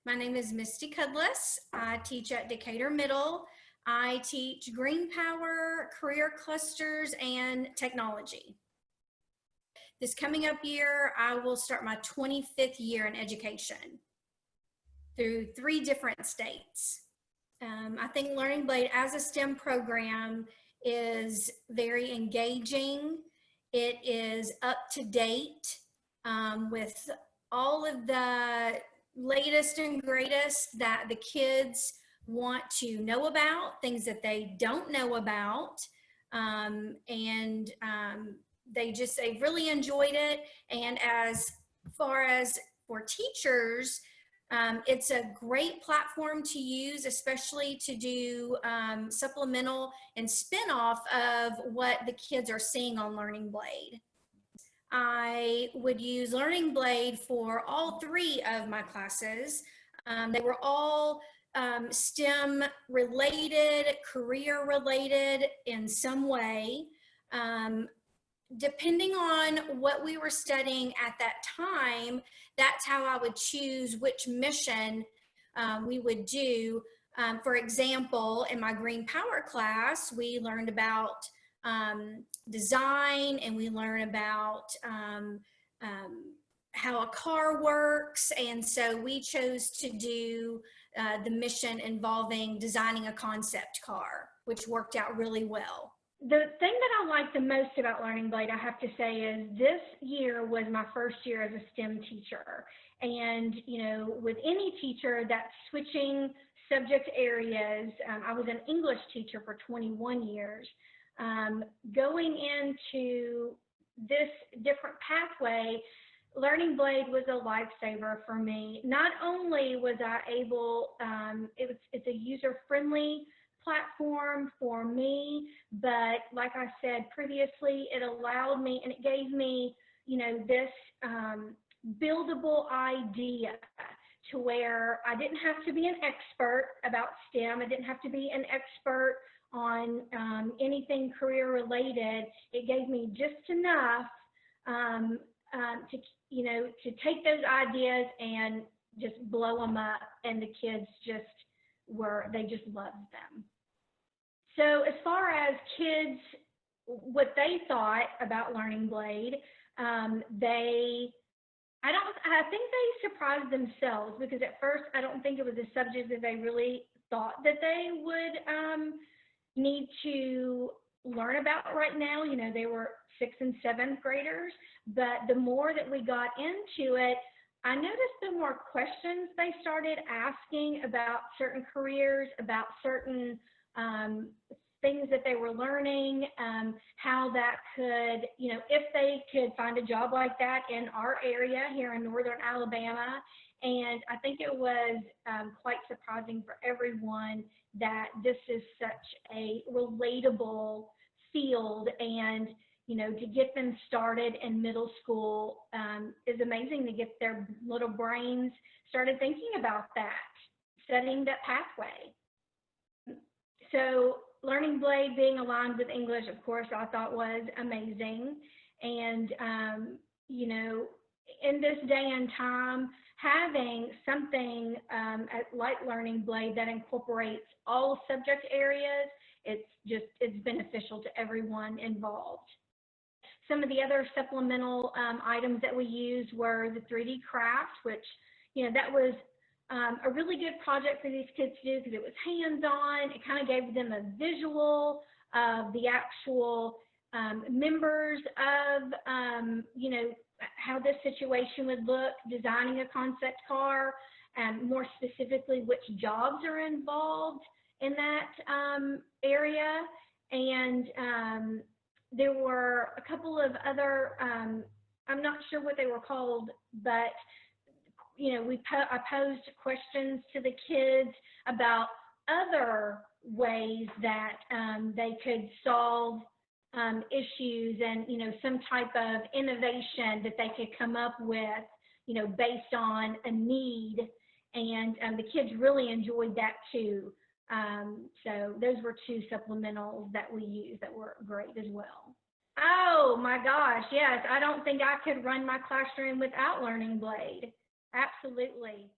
My name is Misty Kudlas. I teach at Decatur Middle. I teach green power, career clusters, and technology. This coming up year, I will start my 25th year in education through 3 different states. I think Learning Blade as a STEM program is very engaging. It is up to date with all of the latest and greatest that the kids want to know about, things that they don't know about, and they really enjoyed it. And as far as for teachers, it's a great platform to use, especially to do supplemental and spin-off of what the kids are seeing on Learning Blade. I would use Learning Blade for all 3 of my classes. They were all STEM related, career related in some way. Depending on what we were studying at that time, that's how I would choose which mission we would do. For example, in my green power class, we learned about design, and we learn about how a car works. And so we chose to do the mission involving designing a concept car, which worked out really well. The thing that I like the most about Learning Blade, I have to say, is this year was my first year as a STEM teacher. And, you know, with any teacher that's switching subject areas, I was an English teacher for 21 years. Going into this different pathway, Learning Blade was a lifesaver for me. Not only was I able, it's a user-friendly platform for me, but like I said previously, it allowed me and it gave me, you know, this buildable idea to where I didn't have to be an expert about STEM. I didn't have to be an expert on anything career related. It gave me just enough to, you know, to take those ideas and just blow them up, and the kids just they just loved them. So as far as kids, what they thought about Learning Blade, I think they surprised themselves, because at first I don't think it was a subject that they really thought that they would need to learn about right now. You know, they were 6th and 7th graders, but the more that we got into it, I noticed the more questions they started asking about certain careers, about certain things that they were learning, how that could, you know, if they could find a job like that in our area here in northern Alabama. And I think it was quite surprising for everyone that this is such a relatable field, and, you know, to get them started in middle school is amazing, to get their little brains started thinking about that, studying that pathway. So Learning Blade being aligned with English, of course, I thought was amazing. And, you know, in this day and time, having something like Learning Blade that incorporates all subject areas, it's beneficial to everyone involved. Some of the other supplemental items that we used were the 3D craft, which, you know, that was a really good project for these kids to do, because it was hands-on. It kind of gave them a visual of the actual members of, you know, how this situation would look, designing a concept car, and more specifically which jobs are involved in that area. And there were a couple of other, I'm not sure what they were called, but you know, I posed questions to the kids about other ways that they could solve issues, and, you know, some type of innovation that they could come up with, you know, based on a need. And the kids really enjoyed that too. So those were 2 supplementals that we used that were great as well. Oh my gosh, yes, I don't think I could run my classroom without Learning Blade. Absolutely.